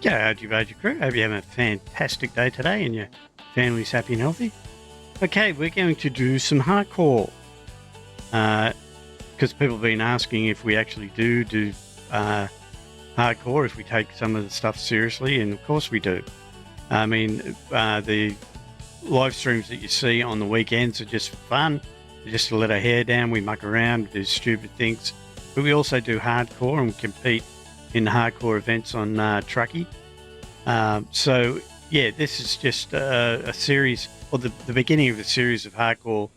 G'day RG Bargy crew, hope you're having a fantastic day today and your family's happy and healthy. Okay, we're going to do some hardcore, because people have been asking if we actually do hardcore, if we take some of the stuff seriously, and of course we do. I mean, the live streams that you see on the weekends are just fun, just to let our hair down, we muck around, do stupid things, but we also do hardcore and we compete in hardcore events on Trucky. So yeah, this is just a series, or the beginning of a series of hardcore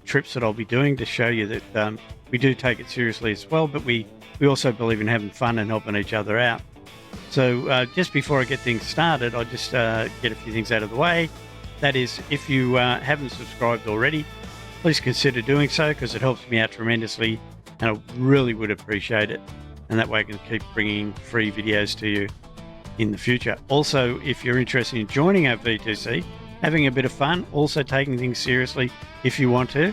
trips that I'll be doing to show you that we do take it seriously as well, but we also believe in having fun and helping each other out. So just before I get things started, I'll just get a few things out of the way. That is, if you haven't subscribed already, please consider doing so, because it helps me out tremendously and I really would appreciate it. And that way I can keep bringing free videos to you in the future. Also, if you're interested in joining our VTC, having a bit of fun, also taking things seriously if you want to,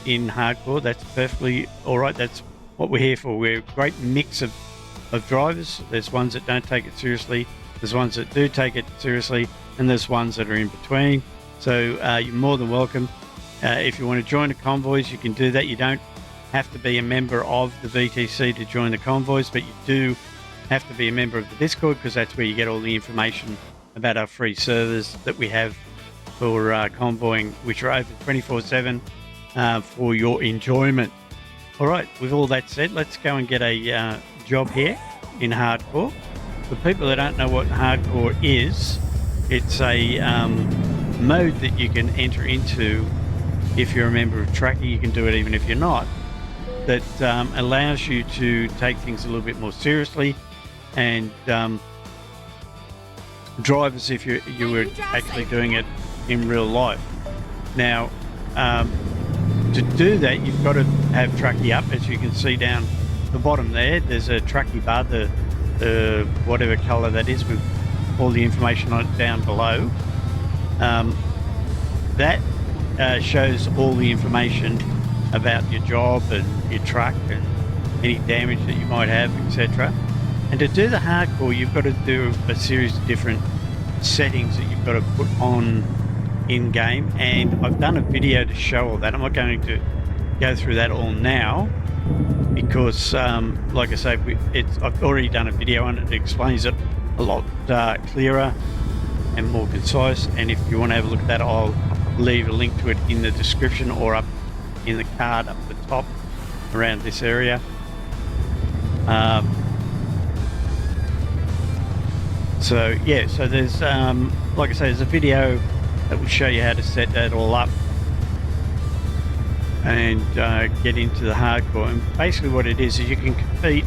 in hardcore, that's perfectly all right. That's what we're here for. We're a great mix of drivers. There's ones that don't take it seriously, there's ones that do take it seriously, and there's ones that are in between. So you're more than welcome. If you want to join the convoys, you can do that. You don't have to be a member of the VTC to join the convoys, but you do have to be a member of the Discord, because that's where you get all the information about our free servers that we have for convoying, which are open 24/7 for your enjoyment. All right, with all that said, let's go and get a job here in hardcore. For people that don't know what hardcore is, it's a mode that you can enter into if you're a member of Trucky. You can do it even if you're not. That allows you to take things a little bit more seriously and drive as if you were actually doing it in real life. Now, to do that, you've got to have Trucky up. As you can see down the bottom there's a Trucky bar, the whatever colour that is, with all the information on it down below. That shows all the information about your job and your truck and any damage that you might have, etc. And to do the hardcore, you've got to do a series of different settings that you've got to put on in game, and I've done a video to show all that. I'm not going to go through that all now, because like I say, I've already done a video on it that explains it a lot clearer and more concise, and if you want to have a look at that, I'll leave a link to it in the description or up in the card up the top around this area. So yeah, so there's like I say, there's a video that will show you how to set that all up and get into the hardcore. And basically what it is you can compete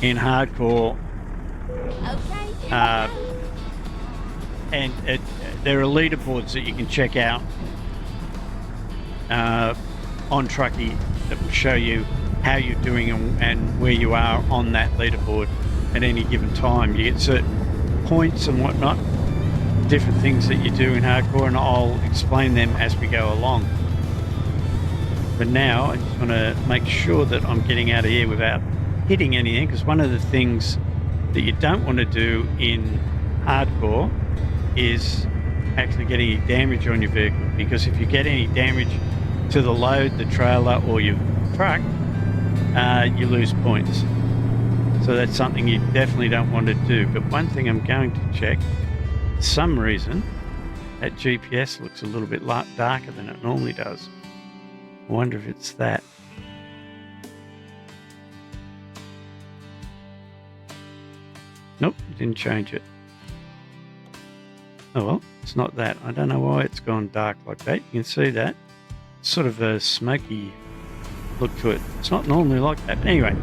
in hardcore, and there are leaderboards that you can check out on Trucky that will show you how you're doing and where you are on that leaderboard at any given time. You get certain points and whatnot, different things that you do in hardcore, and I'll explain them as we go along. But now I just want to make sure that I'm getting out of here without hitting anything, because one of the things that you don't want to do in hardcore is actually getting any damage on your vehicle, because if you get any damage to the load, the trailer, or your truck, you lose points. So that's something you definitely don't want to do. But one thing I'm going to check, for some reason that GPS looks a little bit darker than it normally does. I wonder if it's that. Nope, didn't change it. Oh well, it's not that. I don't know why it's gone dark like that. You can see that. It's sort of a smoky look to it. It's not normally like that. But anyway,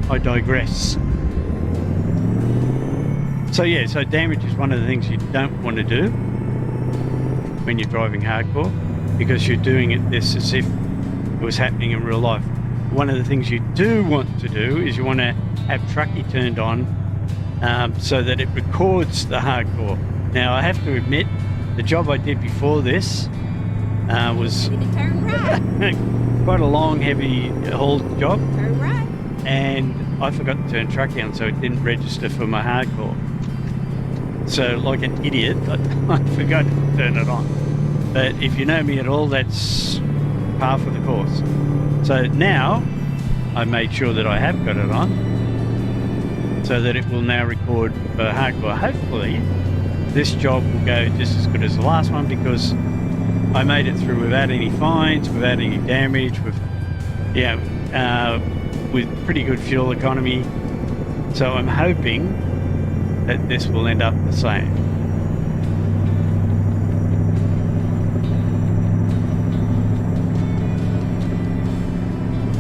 I digress. So yeah, so damage is one of the things you don't want to do when you're driving hardcore, because you're doing it this as if it was happening in real life. One of the things you do want to do is you want to have Trucky turned on so that it records the hardcore. Now I have to admit, the job I did before this was Turn right. quite a long, heavy haul job. Turn right. And I forgot to turn Trucky on, so it didn't register for my hardcore. So like an idiot, I forgot to turn it on. But if you know me at all, that's par for the course. So now I made sure that I have got it on, so that it will now record for hardcore. Hopefully this job will go just as good as the last one, because I made it through without any fines, without any damage, with with pretty good fuel economy. So I'm hoping that this will end up the same.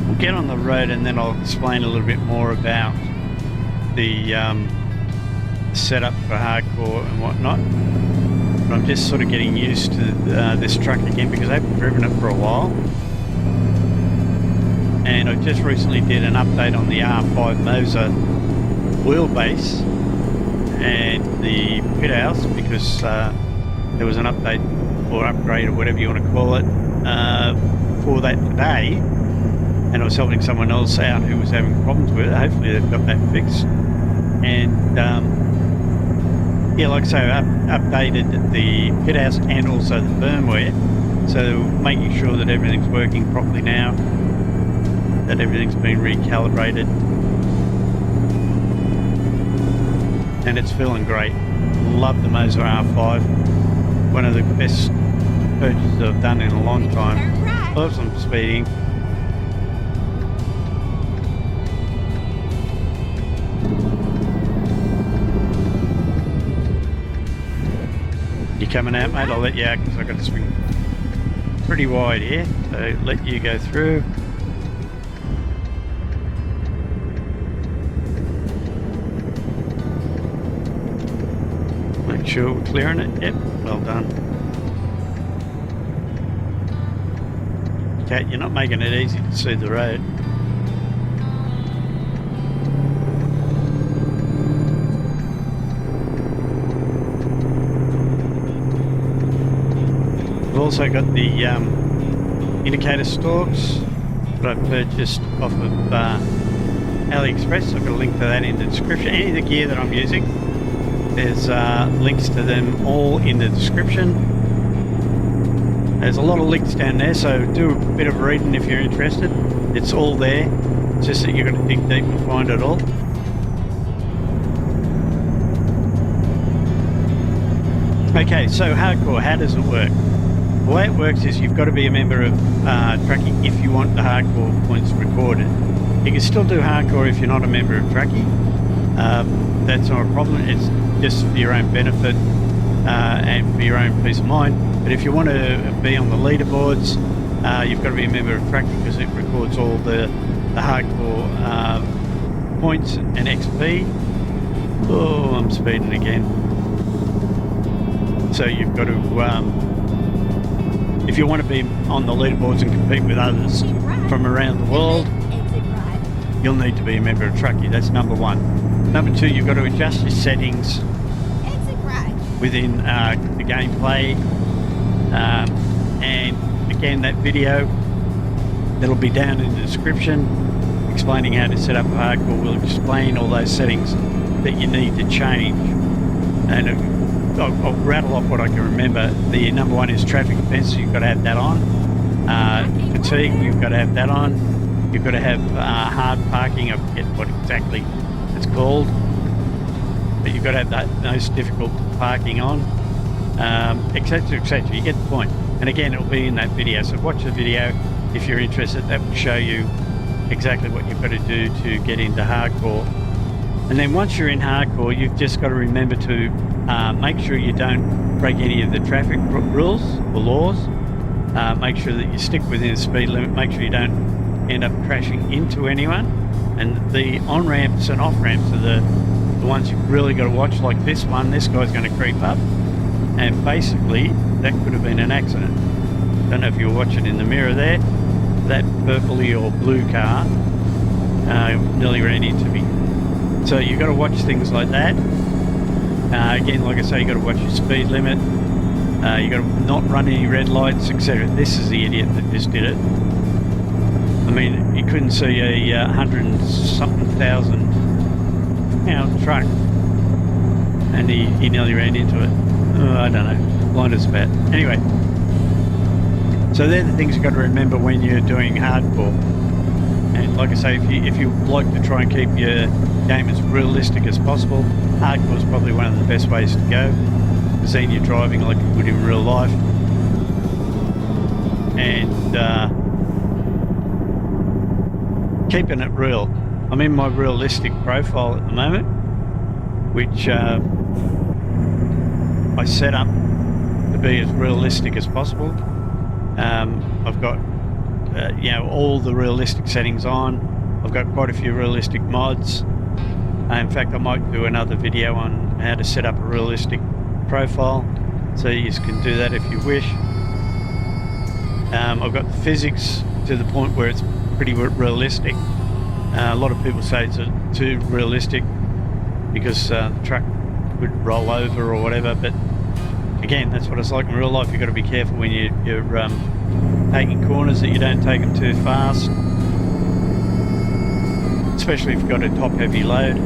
We'll get on the road and then I'll explain a little bit more about the setup for hardcore and whatnot. But I'm just sort of getting used to this truck again, because I haven't driven it for a while. And I just recently did an update on the R5 Moser wheelbase and the pit house, because there was an update or upgrade or whatever you want to call it for that today, and I was helping someone else out who was having problems with it. Hopefully they've got that fixed. And yeah, like I say, I updated the pit house and also the firmware, so making sure that everything's working properly now, that everything's been recalibrated, and it's feeling great. Love the Moser R5, one of the best purchases I've done in a long time. Love some speeding. You coming out, mate? I'll let you out because I've got to swing pretty wide here, so let you go through. Make sure we're clearing it. Yep, well done. Okay, you're not making it easy to see the road. We've also got the indicator stalks that I purchased off of AliExpress. I've got a link to that in the description. Any of the gear that I'm using, there's links to them all in the description. There's a lot of links down there, so do a bit of reading if you're interested. It's all there. It's just that you've got to dig deep and find it all. Okay, so hardcore, how does it work? The way it works is you've got to be a member of Trucky if you want the hardcore points recorded. You can still do hardcore if you're not a member of Trucky. That's not a problem. It's just for your own benefit and for your own peace of mind. But if you want to be on the leaderboards, you've got to be a member of Trucky, because it records all the hardcore points and XP. Oh, I'm speeding again. So you've got to... if you want to be on the leaderboards and compete with others from around the world, you'll need to be a member of Trucky. That's number one. Number two, you've got to adjust your settings within the gameplay. And again, that video that'll be down in the description explaining how to set up a hardcore will explain all those settings that you need to change. And I'll rattle off what I can remember. The number one is traffic offences. You've got to have that on. Fatigue, you've got to have that on. You've got to have hard parking. I forget what exactly it's called, but you've got to have that most difficult parking on, etc, etc. You get the point. And again, it'll be in that video, so watch the video if you're interested. That will show you exactly what you've got to do to get into hardcore. And then once you're in hardcore, you've just got to remember to make sure you don't break any of the traffic rules or laws. Make sure that you stick within the speed limit. Make sure you don't end up crashing into anyone. And the on-ramps and off-ramps are the ones you've really got to watch, like this one. This guy's going to creep up, and basically that could have been an accident. Don't know if you were watching in the mirror there. That purpley or blue car nearly ran into me. So you've got to watch things like that. Again, like I say, you've got to watch your speed limit. You've got to not run any red lights, etc. This is the idiot that just did it. I mean, you couldn't see a 100-something thousand pound truck, and he nearly ran into it. I don't know, blind as a bat. Anyway, so they're the things you've got to remember when you're doing hardcore. And like I say, if you like to try and keep your game as realistic as possible, hardcore is probably one of the best ways to go, because then you're driving like you would in real life. And keeping it real. I'm in my realistic profile at the moment, which I set up to be as realistic as possible. I've got you know, all the realistic settings on. I've got quite a few realistic mods. In fact, I might do another video on how to set up a realistic profile, so you can do that if you wish. I've got the physics to the point where it's pretty realistic. A lot of people say it's too realistic because the truck would roll over or whatever, but again, that's what it's like in real life. You've got to be careful when you're taking corners, that you don't take them too fast, especially if you've got a top heavy load.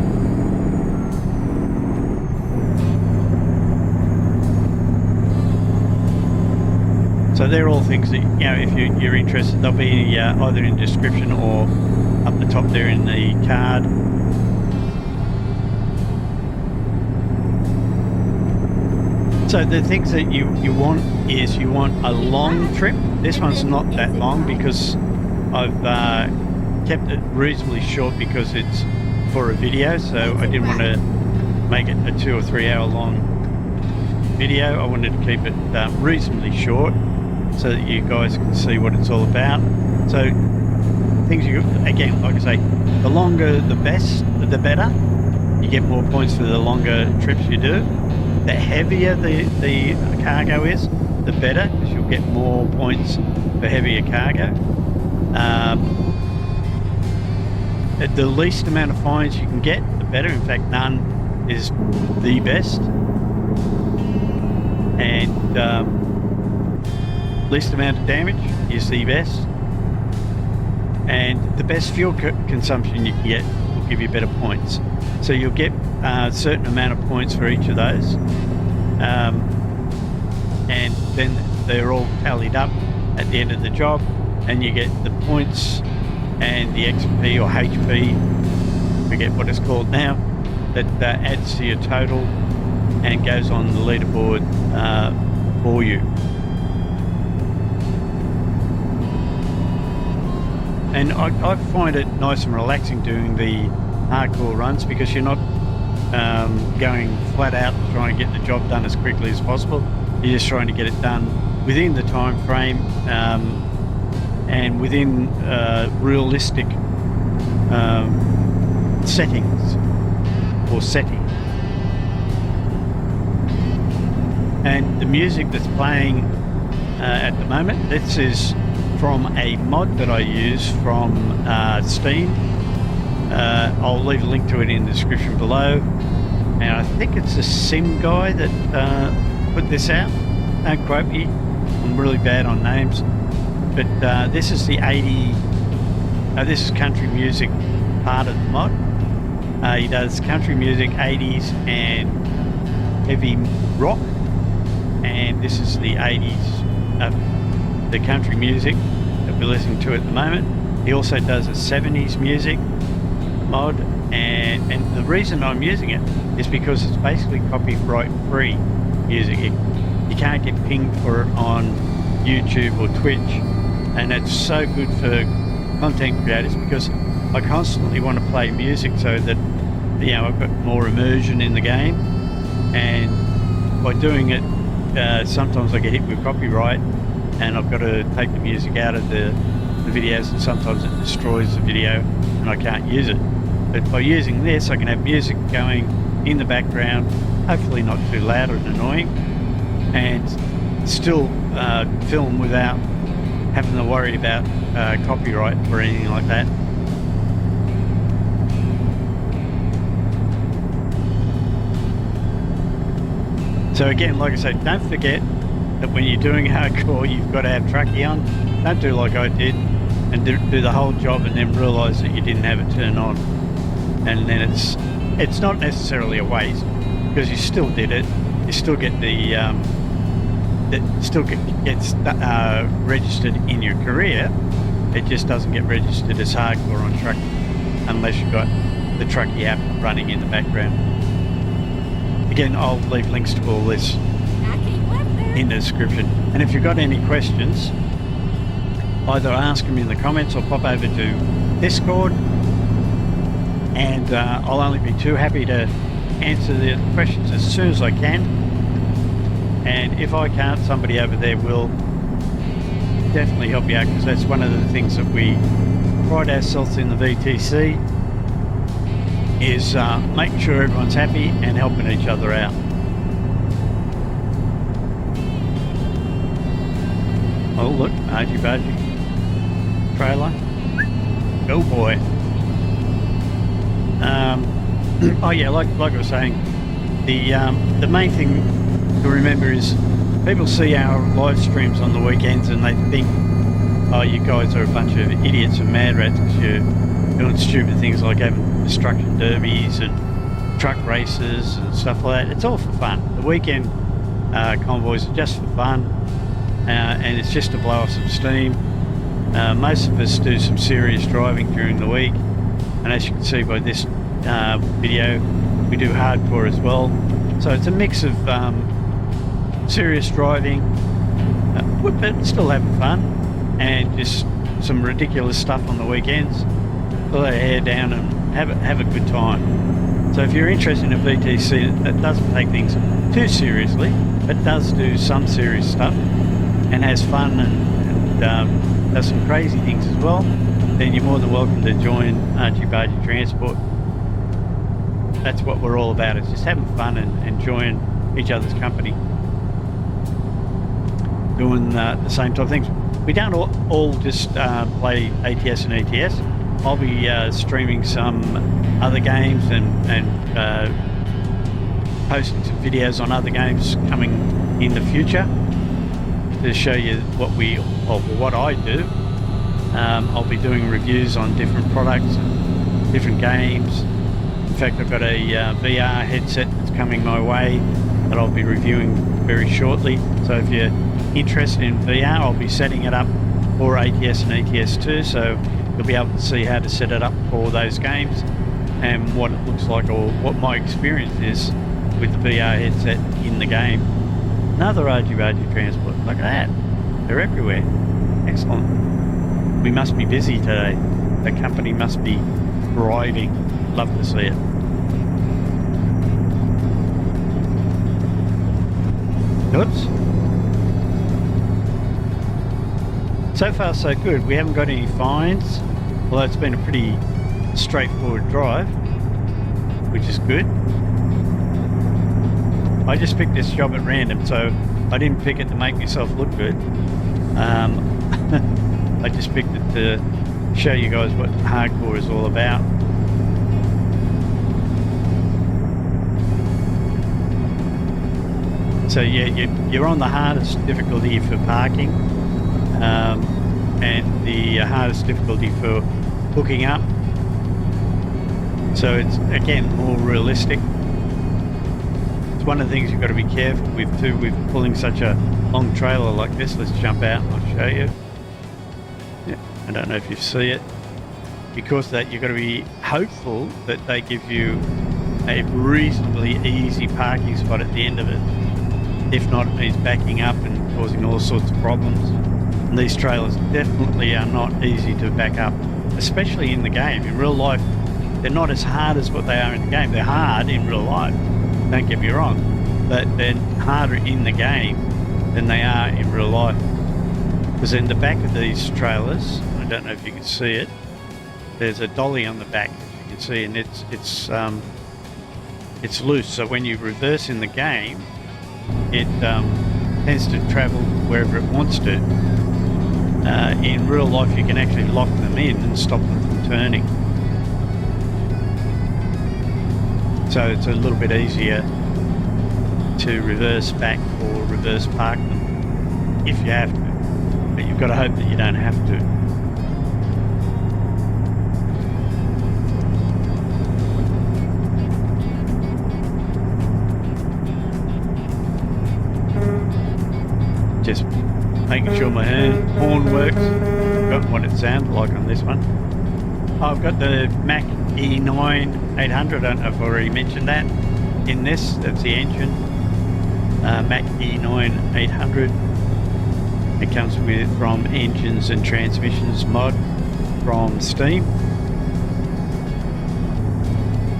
So they're all things that, you know, if you're interested, they'll be either in the description or up the top there in the card. So the things that you want is, you want a long trip. This one's not that long because I've kept it reasonably short because it's for a video, so I didn't want to make it a 2 or 3 hour long video. I wanted to keep it reasonably short so that you guys can see what it's all about. So things you, again, like I say, the longer the better. You get more points for the longer trips you do. The heavier the cargo is, the better, because you'll get more points for heavier cargo. The least amount of fines you can get, the better. In fact, none is the best. And least amount of damage is the best. And the best fuel consumption you can get will give you better points. So you'll get a certain amount of points for each of those. And then they're all tallied up at the end of the job, and you get the points and the XP or HP, forget what it's called now, that adds to your total and goes on the leaderboard for you. And I find it nice and relaxing doing the hardcore runs, because you're not going flat out trying to get the job done as quickly as possible. You're just trying to get it done within the time frame and within realistic settings or setting. And the music that's playing at the moment, this is from a mod that I use from Steam. I'll leave a link to it in the description below. And I think it's a Sim guy that put this out. Don't quote me, I'm really bad on names. But this is the 80, this is country music part of the mod. He does country music, 80s and heavy rock. And this is the 80s, the country music that we're listening to at the moment. He also does a 70s music mod, and the reason I'm using it is because it's basically copyright free music. You can't get pinged for it on YouTube or Twitch, and it's so good for content creators, because I constantly want to play music so that, you know, I've got more immersion in the game. And by doing it, sometimes I get hit with copyright and I've got to take the music out of the videos, and sometimes it destroys the video and I can't use it. But by using this, I can have music going in the background, hopefully not too loud and annoying, and still film without having to worry about copyright or anything like that. So again, like I say, don't forget that when you're doing hardcore, you've got to have Trucky on. Don't do like I did. and do the whole job and then realise that you didn't have it turned on, and then it's not necessarily a waste because you still did it. You still get the it still gets registered in your career. It just doesn't get registered as hardcore on Trucky unless you've got the Trucky app running in the background. Again, I'll leave links to all this in the description. And if you've got any questions, either ask them in the comments or pop over to Discord, and I'll only be too happy to answer the questions as soon as I can. And if I can't, somebody over there will definitely help you out, because that's one of the things that we pride ourselves in the VTC is making sure everyone's happy and helping each other out. Oh look, RG Bargy trailer. Oh boy. Oh yeah, like I was saying, the main thing to remember is people see our live streams on the weekends and they think, oh, you guys are a bunch of idiots and mad rats because you're doing stupid things like having destruction derbies and truck races and stuff like that. It's all for fun. The weekend convoys are just for fun, and it's just to blow off some steam. Most of us do some serious driving during the week, and as you can see by this video, we do hardcore as well. So it's a mix of serious driving, but still having fun, and just some ridiculous stuff on the weekends. Pull our hair down and have a good time. So if you're interested in a VTC that doesn't take things too seriously, but does do some serious stuff and has fun and does some crazy things as well, then you're more than welcome to join RG Bargy Transport. That's what we're all about. It's just having fun and enjoying each other's company, doing the same type of things. We don't all just play ATS and ETS. I'll be streaming some other games and posting some videos on other games coming in the future to show you what I do. I'll be doing reviews on different products and different games. In fact, I've got a VR headset that's coming my way that I'll be reviewing very shortly. So if you're interested in VR, I'll be setting it up for ATS and ETS too, so you'll be able to see how to set it up for those games and what it looks like, or what my experience is with the VR headset in the game. Another RG Bargy Transport, look at that, they're everywhere. Excellent. We must be busy today. The company must be thriving. Love to see it. Oops. So far so good. We haven't got any fines, although it's been a pretty straightforward drive, which is good. I just picked this job at random, so I didn't pick it to make myself look good. I just picked it to show you guys what hardcore is all about. So yeah, you're on the hardest difficulty for parking, and the hardest difficulty for hooking up. So it's, again, more realistic. It's one of the things you've got to be careful with too, with pulling such a long trailer like this. Let's jump out and I'll show you. Yeah, I don't know if you see it. Because of that, you've got to be hopeful that they give you a reasonably easy parking spot at the end of it. If not, it means backing up and causing all sorts of problems. And these trailers definitely are not easy to back up, especially in the game. In real life, they're not as hard as what they are in the game. They're hard in real life, don't get me wrong, but they're harder in the game than they are in real life. Because in the back of these trailers, I don't know if you can see it, there's a dolly on the back, as you can see, and it's loose. So when you reverse in the game, it tends to travel wherever it wants to. In real life, you can actually lock them in and stop them from turning. So it's a little bit easier to reverse back or reverse park them if you have to. But you've got to hope that you don't have to. making sure my horn works. Got what it sounded like on this one. I've got the Mac E9 800. I don't know if I already mentioned that in this. That's the engine. Mac E9 800. It comes from Engines and Transmissions mod from Steam.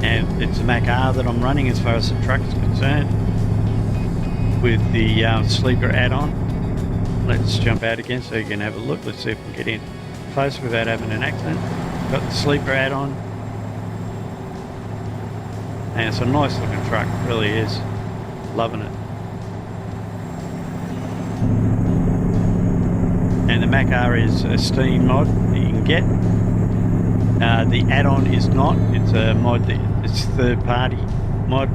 And it's a Mac R that I'm running as far as the truck is concerned, with the sleeper add-on. Let's jump out again so you can have a look. Let's see if we can get in close without having an accident. Got the sleeper add-on. And it's a nice looking truck, it really is. Loving it. And the Mac R is a Steam mod that you can get. The add-on is not. It's a mod that it's third-party mod.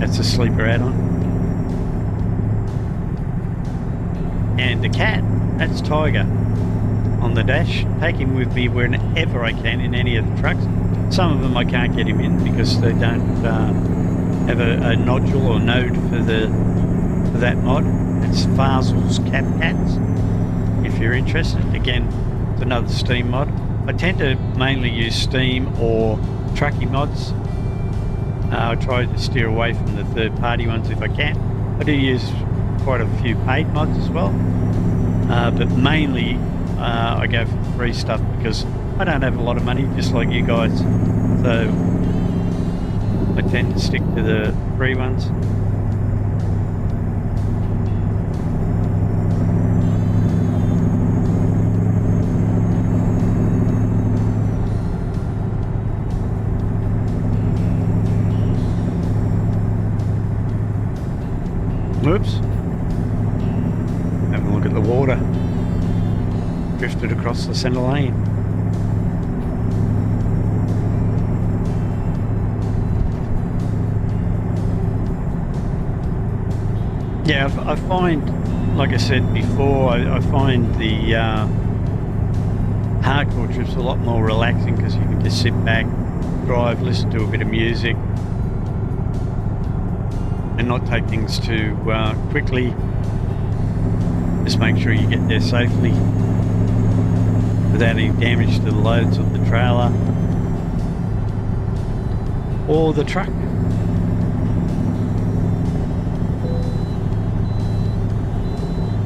That's a sleeper add-on. And the cat, that's Tiger on the dash. Take him with me whenever I can in any of the trucks. Some of them I can't get him in because they don't have a nodule or node for that mod. It's Fazel's Cap Cats, if you're interested. Again, it's another Steam mod. I tend to mainly use Steam or Trucky mods. I try to steer away from the third-party ones if I can. I do use quite a few paid mods as well, but mainly I go for free stuff because I don't have a lot of money, just like you guys, so I tend to stick to the free ones. Whoops. Have a look at the water. Drifted across the centre lane. Yeah, I find, like I said before, I find the hardcore trips a lot more relaxing because you can just sit back, drive, listen to a bit of music, and not take things too quickly. Just make sure you get there safely without any damage to the loads of the trailer or the truck.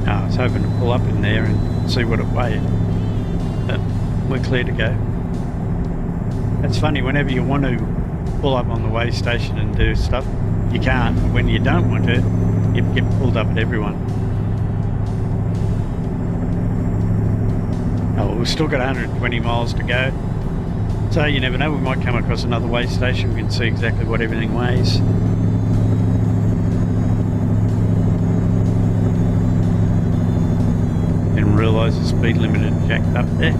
I was hoping to pull up in there and see what it weighed, but we're clear to go. It's funny, whenever you want to pull up on the weigh station and do stuff, you can't. When you don't want to, you get pulled up at everyone. Oh, we've still got 120 miles to go. So you never know, we might come across another weigh station. We can see exactly what everything weighs. Didn't realise the speed limit had jacked up there.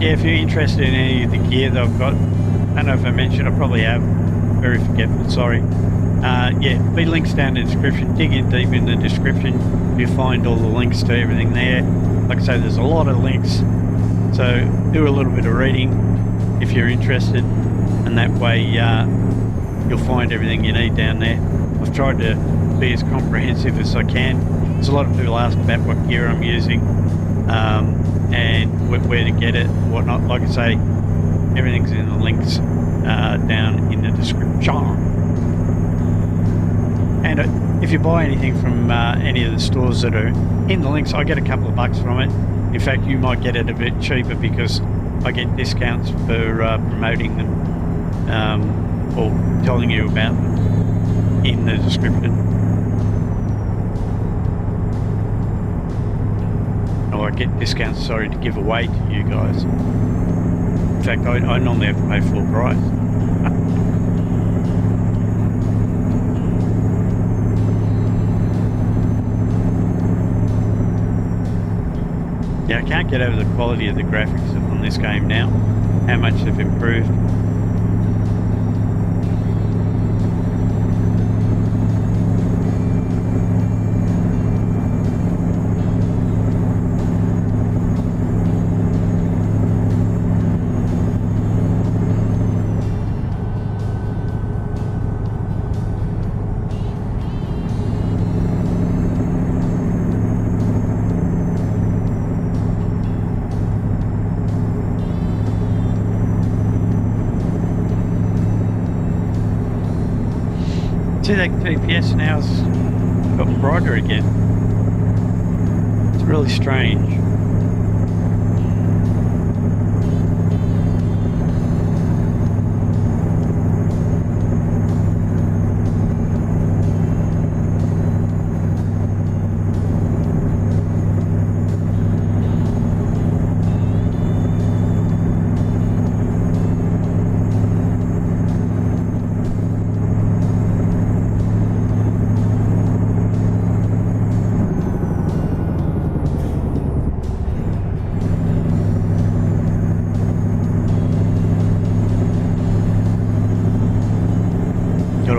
Yeah, if you're interested in any of the gear that I've got, I don't know if I mentioned, I probably have, very forgetful, sorry. Yeah, be links down in the description. Dig in deep in the description, you'll find all the links to everything there. Like I say, there's a lot of links, so do a little bit of reading if you're interested, and that way you'll find everything you need down there. I've tried to be as comprehensive as I can. There's a lot of people ask about what gear I'm using, and where to get it, whatnot. Like I say, everything's in the links down in the description. And if you buy anything from any of the stores that are in the links, I get a couple of bucks from it. In fact, you might get it a bit cheaper because I get discounts for promoting them or telling you about them in the description. Or I get discounts, sorry, to give away to you guys. In fact, I normally have to pay full price. Yeah, I can't get over the quality of the graphics on this game now, how much they've improved. See, that GPS now's got brighter again. It's really strange.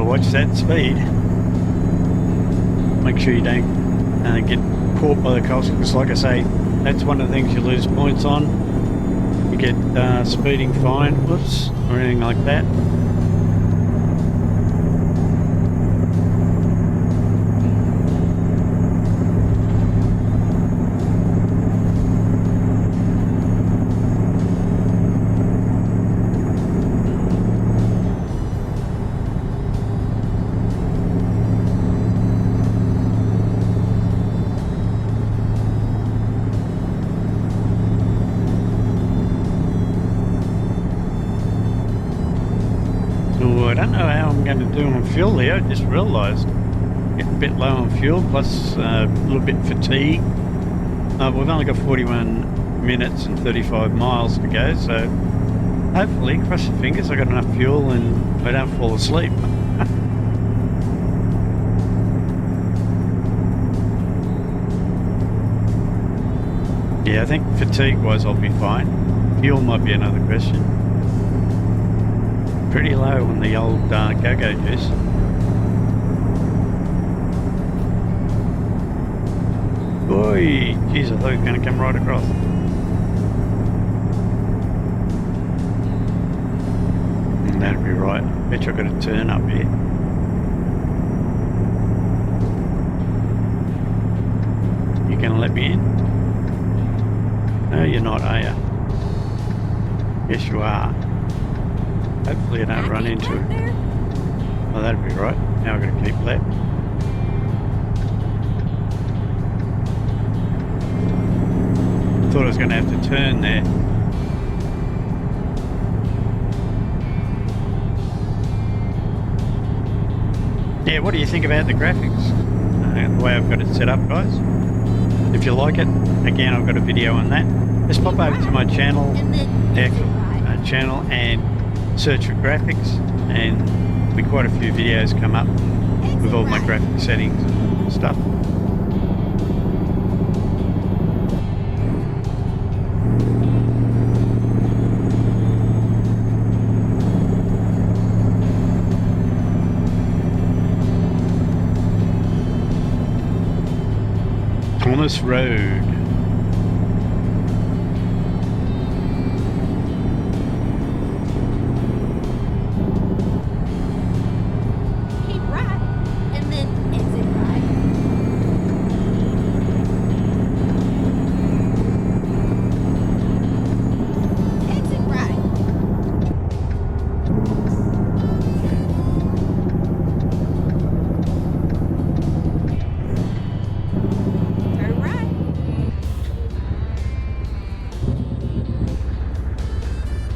Watch that speed. Make sure you don't get caught by the coast, because like I say, that's one of the things you lose points on. You get speeding fine, whoops, or anything like that. I don't know how I'm going to do on fuel there. I just realised getting a bit low on fuel, plus a little bit fatigued. We've only got 41 minutes and 35 miles to go, so hopefully, cross your fingers, I got enough fuel and I don't fall asleep. Yeah, I think fatigue-wise I'll be fine. Fuel might be another question. Pretty low on the old go-go juice. Oi! Jeez, I thought he was going to come right across. And that'd be right. Bet you I've got to turn up here. You going to let me in? No, you're not, are you? Yes, you are. Hopefully I don't run into it. Oh, that'd be right. Now I've got to keep left. Thought I was going to have to turn there. Yeah, what do you think about the graphics? The way I've got it set up, guys? If you like it, again, I've got a video on that. Just pop over to my channel, channel and search for graphics, and there'll be quite a few videos come up with all my graphic settings and stuff. Thomas Road.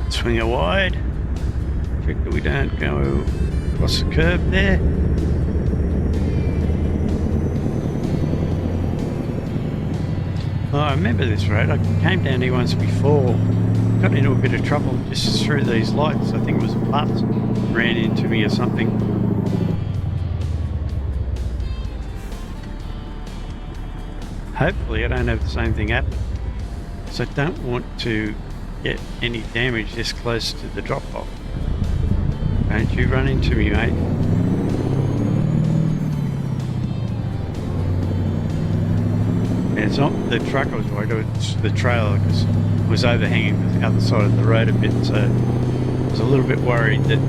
Swing it wide. Check that we don't go across the curb there. Oh, I remember this road. I came down here once before. Got into a bit of trouble just through these lights. I think it was a bus ran into me or something. Hopefully I don't have the same thing happen. So I don't want to get any damage this close to the drop-off. Don't you run into me, mate. And it's not the truck I was worried about, it's the trailer, because it was overhanging the other side of the road a bit, so I was a little bit worried that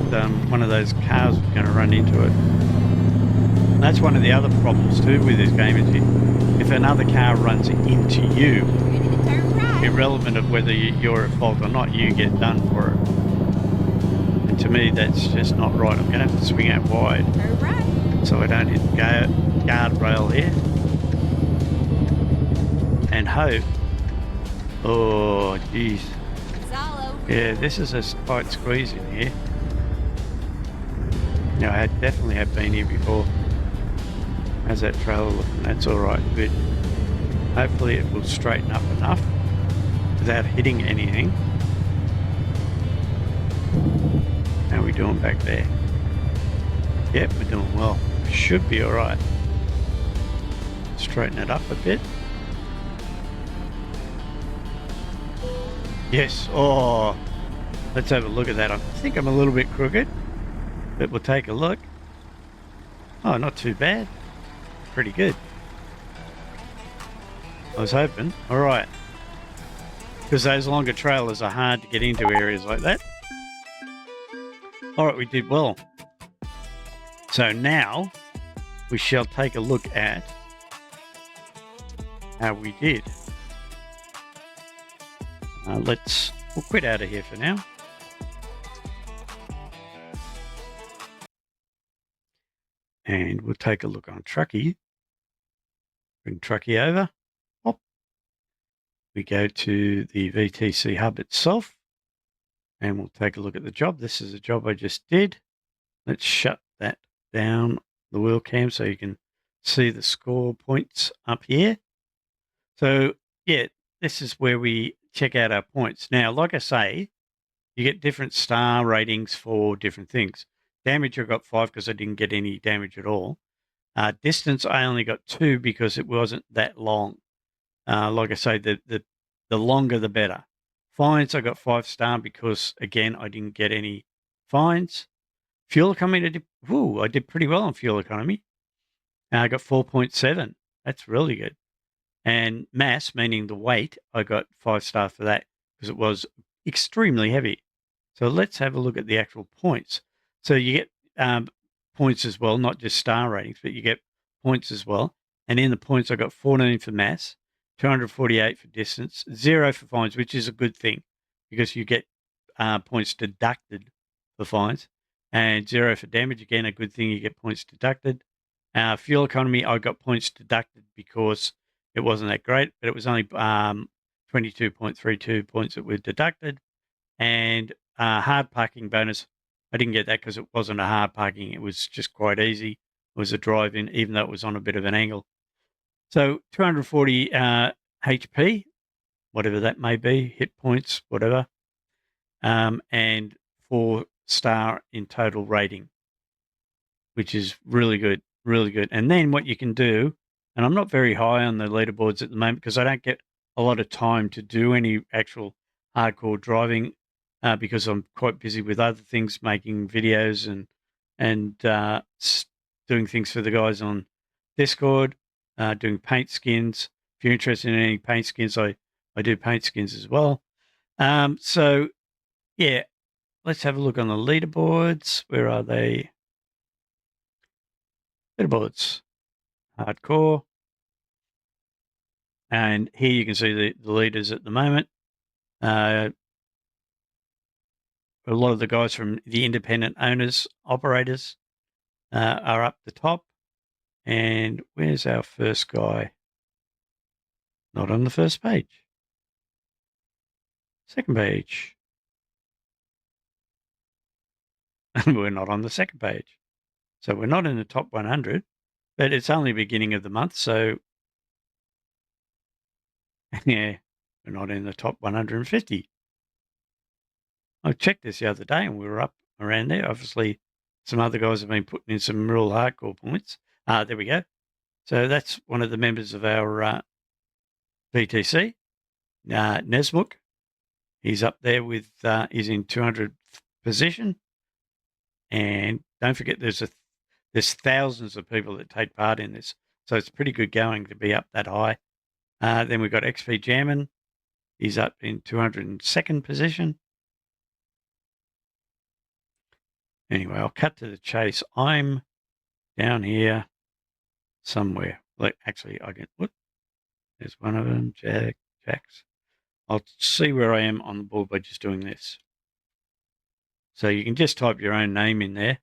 one of those cars was going to run into it. And that's one of the other problems too with this game, is if another car runs into you, irrelevant of whether you're at fault or not, you get done for it. And to me, that's just not right. I'm going to have to swing out wide. Turn right. so I don't hit the guardrail here. And hope. Oh, geez. Yeah, this is a tight squeeze in here. Yeah, I definitely have been here before. How's that trailer looking? That's all right, good. Hopefully it will straighten up enough without hitting anything. How are we doing back there? Yep, we're doing well. Should be all right. Straighten it up a bit. Yes. Oh, let's have a look at that. I think I'm a little bit crooked, but we'll take a look. Oh, not too bad. Pretty good. I was hoping. All right. Because those longer trailers are hard to get into areas like that. All right, we did well. So now we shall take a look at how we did. We'll quit out of here for now. And we'll take a look on Trucky. Bring Trucky over. Hop. We go to the VTC hub itself. And we'll take a look at the job. This is a job I just did. Let's shut that down, the wheel cam, so you can see the score points up here. So, yeah, this is where we check out our points. Now, like I say, you get different star ratings for different things. Damage, I got 5 because I didn't get any damage at all. Distance, I only got 2 because it wasn't that long. Like I say, the longer the better. Fines, I got 5-star because, again, I didn't get any fines. Fuel economy, I did pretty well on fuel economy. I got 4.7. That's really good. And mass, meaning the weight, I got 5-star for that because it was extremely heavy. So let's have a look at the actual points. So you get points as well, not just star ratings, but you get points as well. And in the points, I got 14 for mass, 248 for distance, 0 for fines, which is a good thing because you get points deducted for fines, and 0 for damage. Again, a good thing, you get points deducted. Fuel economy, I got points deducted because it wasn't that great, but it was only 22.32 points that were deducted. And hard parking bonus, I didn't get that because it wasn't a hard parking. It was just quite easy. It was a drive-in, even though it was on a bit of an angle. So 240 HP, whatever that may be, hit points, whatever, and 4-star in total rating, which is really good, really good. And then what you can do, and I'm not very high on the leaderboards at the moment because I don't get a lot of time to do any actual hardcore driving because I'm quite busy with other things, making videos and doing things for the guys on Discord, doing paint skins. If you're interested in any paint skins, I do paint skins as well. So, yeah, let's have a look on the leaderboards. Where are they? Leaderboards. Hardcore. And here you can see the leaders at the moment. A lot of the guys from the independent owners, operators are up the top. And where's our first guy? Not on the first page. Second page. We're not on the second page. So we're not in the top 100, but it's only beginning of the month. So, yeah, we're not in the top 150. I checked this the other day and we were up around there. Obviously, some other guys have been putting in some real hardcore points. There we go. So that's one of the members of our VTC, Nesmuk. He's up there with, he's in 200th position. And don't forget, there's thousands of people that take part in this. So it's pretty good going to be up that high. Then we've got XP Jammin. He's up in 202nd position. Anyway, I'll cut to the chase. I'm down here somewhere. Like, actually, I can, whoop, there's one of them, Jacks. I'll see where I am on the board by just doing this. So you can just type your own name in there.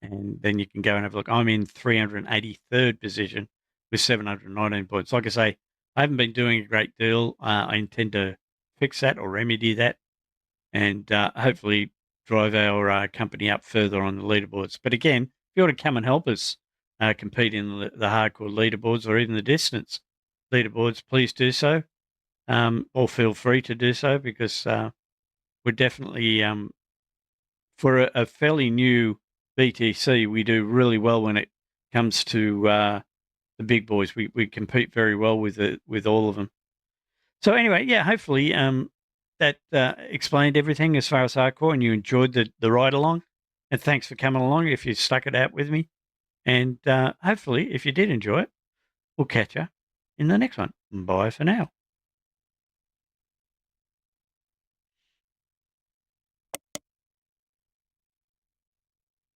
and then you can go and have a look. I'm in 383rd position with 719 points. Like I say, I haven't been doing a great deal. I intend to fix that or remedy that, and hopefully drive our company up further on the leaderboards. But again, if you want to come and help us compete in the hardcore leaderboards or even the distance leaderboards, please do so, or feel free to do so, because we're definitely, for a fairly new BTC, we do really well when it comes to the big boys. We compete very well with all of them. So anyway, yeah, hopefully that explained everything as far as hardcore, and you enjoyed the ride along. And thanks for coming along if you stuck it out with me. And hopefully, if you did enjoy it, we'll catch you in the next one. Bye for now.